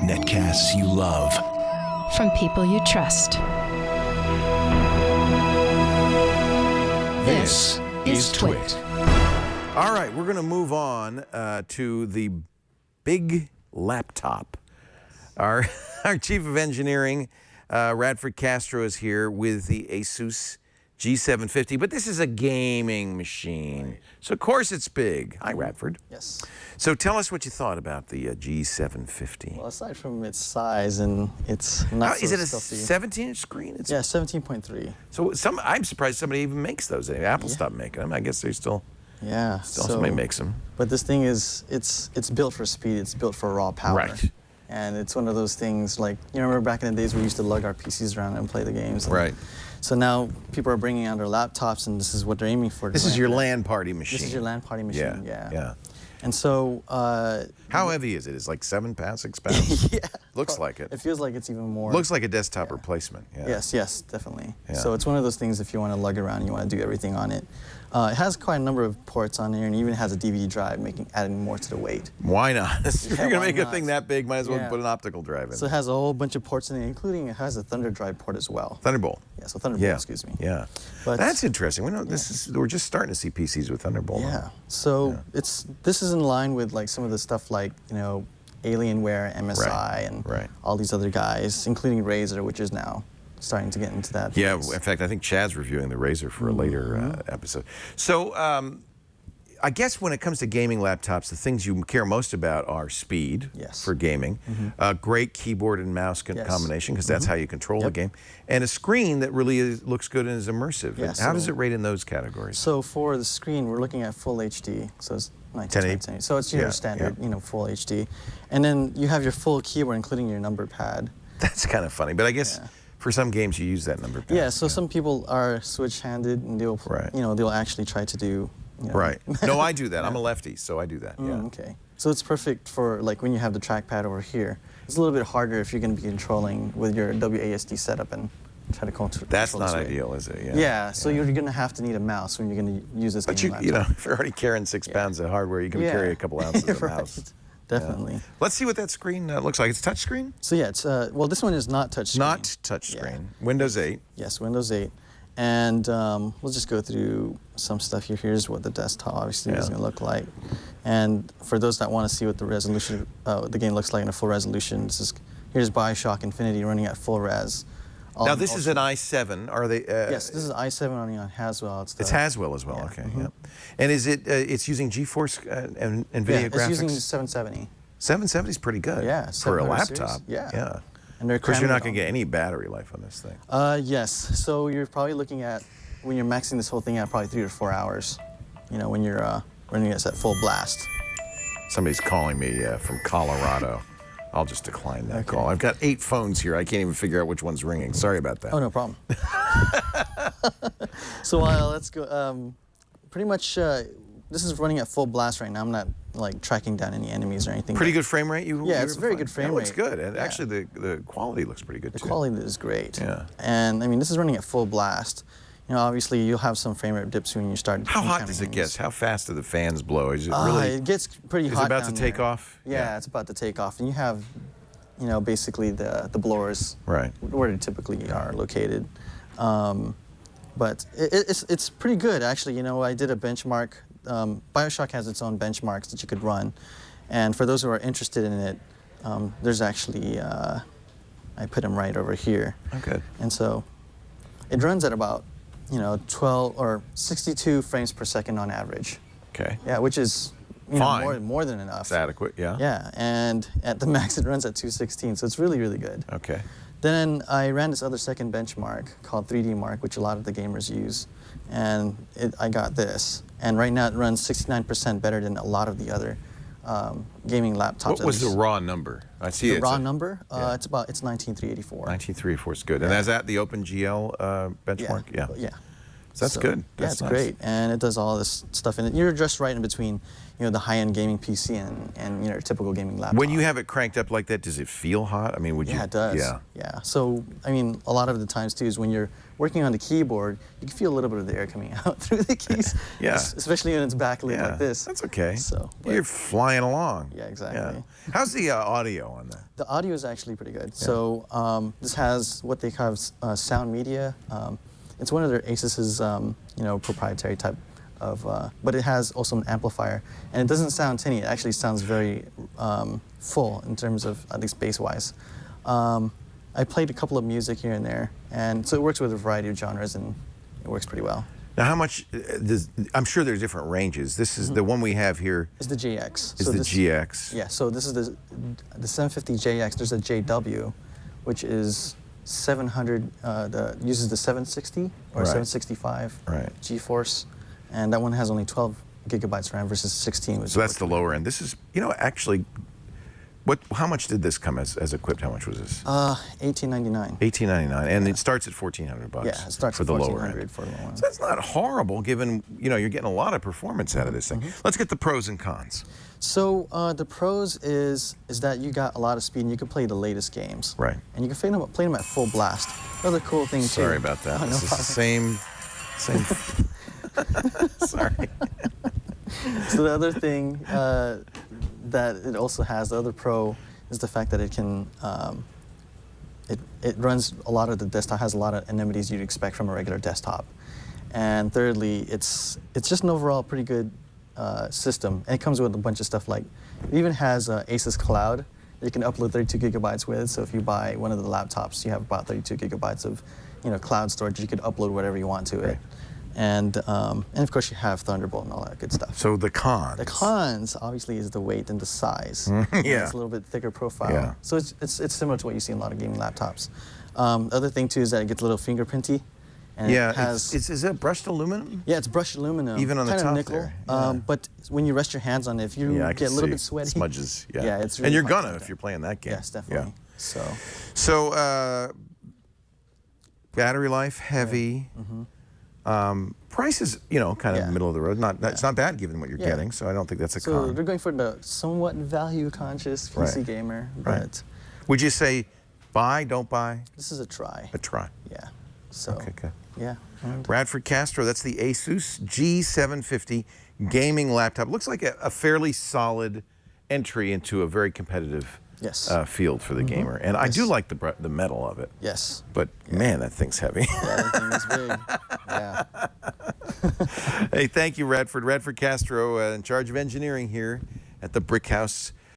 Netcasts you love. From people you trust. This is Twit. All right, we're going to move on to the big laptop. Our Chief of Engineering, Radford Castro, is here with the Asus G750, but this is a gaming machine. Right. So, of course, it's big. Hi, Radford. Yes. So tell us what you thought about the G750. Well, aside from its size and it's not Is it a stealthy. 17-inch screen? Yeah, 17.3. So I'm surprised somebody even makes those. Apple stopped making them. I guess they still somebody makes them. But this thing is, it's built for speed. It's built for raw power. Right. And it's one of those things like, you remember back in the days we used to lug our PCs around and play the games. Right. So now people are bringing out their laptops, and this is what they're aiming for. This is your LAN party machine. This is your LAN party machine, yeah. And so... how heavy is it? It's like 7 pounds, 6 pounds? Yeah. Looks like it. It feels like it's even more. Looks like a desktop replacement, yeah. Yes, definitely. Yeah. So it's one of those things if you want to lug around and you want to do everything on it. It has quite a number of ports on here, and even has a DVD drive, adding more to the weight. Why not? If you're going to make not? a thing that big, might as well put an optical drive in. So it has a whole bunch of ports in it, including it has a Thunder drive port as well. Thunderbolt. Yeah, so Thunderbolt, excuse me. Yeah. But that's interesting. We know we're just starting to see PCs with Thunderbolt. Yeah. So this is in line with like some of the stuff like, Alienware, MSI, and all these other guys, including Razer, which is now starting to get into that. Yeah, place. in fact, I think Chad's reviewing the Razer for a later episode. So I guess when it comes to gaming laptops, the things you care most about are speed for gaming, great keyboard and mouse combination, because that's how you control the game, and a screen that really looks good and is immersive. Yeah, and how does it rate in those categories? So for the screen, we're looking at full HD, so it's 1080. So it's your standard, full HD. And then you have your full keyboard, including your number pad. That's kind of funny, but I guess for some games you use that number pad. Yeah, so some people are switch-handed, and they'll, they'll actually try to do. Right. No, I do that. I'm a lefty, so I do that. Okay. So it's perfect for like when you have the trackpad over here. It's a little bit harder if you're going to be controlling with your WASD setup and try to control. That's not ideal, is it? Yeah. So you're going to have to need a mouse when you're going to use this. But if you're already carrying 6 pounds of hardware, you can carry a couple ounces of mouse. Definitely. Yeah. Let's see what that screen looks like. It's touch screen? So yeah, it's well, this one is not touch screen. Not touch screen. Windows 8. Yes, Windows 8. And we'll just go through some stuff here. Here's what the desktop obviously is going to look like. And for those that want to see what the resolution, the game looks like in a full resolution, here's BioShock Infinity running at full res. Now this is an i7. Are they? Yes, this is i7 running on Haswell. It's Haswell as well. Okay. Yeah. And is it? It's using GeForce and NVIDIA graphics. It's using 770. 770 is pretty good. Yeah. For a laptop. Series. Yeah. And of course, you're not going to get any battery life on this thing. Yes. So you're probably looking at, when you're maxing this whole thing out, probably 3 or 4 hours. When you're running it at full blast. Somebody's calling me from Colorado. I'll just decline that call. I've got 8 phones here. I can't even figure out which one's ringing. Sorry about that. Oh, no problem. So let's go. Pretty much, this is running at full blast right now. I'm not like tracking down any enemies or anything. Pretty good frame rate. It's a very good frame rate. It looks good. And actually, the quality looks pretty good too. The quality is great. Yeah. And I mean, this is running at full blast. Obviously, you'll have some frame rate dips when you start. How hot does it get? How fast do the fans blow? Is it really? It gets pretty hot. Is it about down to take there. off? Yeah, it's about to take off, and you have, basically the blowers. Right. Where they typically are located. But it's pretty good actually. I did a benchmark. BioShock has its own benchmarks that you could run, and for those who are interested in it, there's actually I put them right over here. Okay. And so it runs at about 12 or 62 frames per second on average. Okay. Yeah, which is fine. More than enough. It's adequate. Yeah. Yeah, and at the max it runs at 216, so it's really, really good. Okay. Then I ran this other second benchmark called 3D Mark, which a lot of the gamers use, and I got this. And right now it runs 69% better than a lot of the other gaming laptops. What was the raw number? I see the raw number. It's 19384. 19384 is good. And is that the OpenGL benchmark? Yeah. That's So, good. Yeah, That's it's nice. great, and it does all this stuff in it. You're just right in between, the high-end gaming PC and your typical gaming laptop. When you have it cranked up like that, does it feel hot? I mean, would you? Yeah, it does. Yeah. Yeah. So, I mean, a lot of the times, too, is when you're working on the keyboard, you can feel a little bit of the air coming out through the keys. Yeah. Especially when it's backlit Yeah, like this. that's okay. So, but- You're flying along. Yeah, exactly. Yeah. How's the audio on that? The audio is actually pretty good. So, this has what they call sound media. It's one of their Asus's, proprietary type of, but it has also an amplifier, and it doesn't sound tinny. It actually sounds very full in terms of at least bass-wise. I played a couple of music here and there, and so it works with a variety of genres, and it works pretty well. Now, how much I'm sure there's different ranges. This is the one we have here. It's the JX. Is the GX? Yeah. So this is the 750 JX. There's a JW, which is 700. Uses the 760 or Right. 765 Right. GeForce, and that one has only 12 gigabytes RAM versus 16. Which So that's the lower end. This is, actually, how much did this come as equipped? How much was this? $1899. $1899, and it starts at $1,400 Yeah, it starts for at the lower $1,400 end. for the lower end. So that's not horrible, given you're getting a lot of performance out of this thing. Let's get the pros and cons. So the pros is that you got a lot of speed and you can play the latest games. Right. And you can play them at full blast. Another cool thing too. Sorry about that. Oh, no This is problem. the same. Sorry. So the other thing that it also has, the other pro, is the fact that it can, it runs a lot of the desktop, has a lot of amenities you'd expect from a regular desktop. And thirdly, it's just an overall pretty good system. And it comes with a bunch of stuff like, it even has Asus Cloud that you can upload 32 gigabytes with. So if you buy one of the laptops, you have about 32 gigabytes of cloud storage. You could upload whatever you want to it. And of course you have Thunderbolt and all that good stuff. So the cons. The cons, obviously, is the weight and the size. Yeah. It's a little bit thicker profile. Yeah. So it's similar to what you see in a lot of gaming laptops. The other thing, too, is that it gets a little fingerprinty. And Yeah, it has, is it brushed aluminum? yeah, it's brushed aluminum. Even on the kind top of nickel. there, yeah. But when you rest your hands on it, if you Yeah, I get can a little see bit sweaty. smudges. Yeah, Yeah, it's really and you're hard gonna to if get. you're playing that game. Yes, definitely. Yeah. So battery life heavy. Price is kind of middle of the road. It's not bad given what you're Yeah. getting. So I don't think that's a So con. they're going for the somewhat value-conscious PC Right. gamer, Right. but Would you say buy, don't buy? this is a try. A try. Yeah. So Okay, good. yeah. And Radford Castro, that's the Asus G750 gaming laptop. Looks like a fairly solid entry into a very competitive yes. field for the gamer. And I do like the metal of it. Yes. But man, that thing's heavy. Yeah, that thing is big. Yeah. Hey, thank you, Radford. Radford Castro, in charge of engineering here at the Brick House